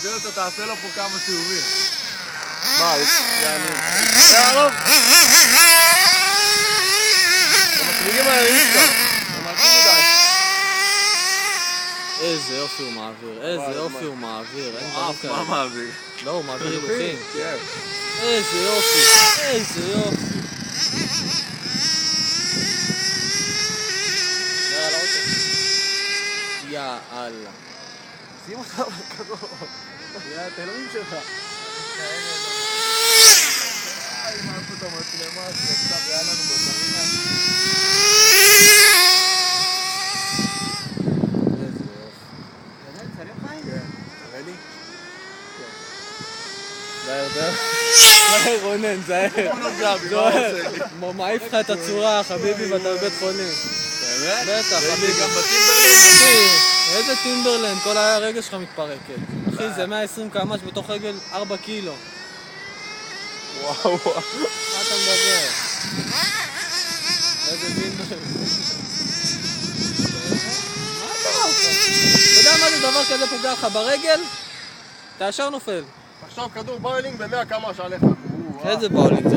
תביא אותו, תעשה לו פה כמה סיבובים. מה, יעני... יאללה! המסביגים האלה איסטה. הם מעטים מדי. איזה יופי הוא מעביר, איזה יופי הוא מעביר. אין דברים כאלה. מה מעביר? לא, הוא מעביר הילוכים. כן. איזה יופי, איזה יופי. יאללה, אוטו. יאללה. שים אותה בכדור. יאללה, תלויים שלך. אם אהב אותו מצלמה, שקצת היה לנו בטרינה. איזה יופי. כן, תראה לי. זהר, זהר רונן, זהר. הוא נוגע בי, מה הוא עושה לי? מעיף לך את הצורה, חביבי, ואתה בבית חולים. באמת? בטח, זה חביבי. גם בטימברלנד? אחי, איזה טימברלנד, כל הרגל שלך מתפרקת. אחי, זה 120 קמ"ש בתוך רגל 4 קילו. וואו וואו. מה אתה מדבר? איזה טימברלנד. מה קרה לך? אתה יודע מה זה דבר כזה פוגע לך ברגל? אתה ישר נופל. עכשיו כדור באולינג ב-100 קמ"ש עליך. איזה באולינג זה?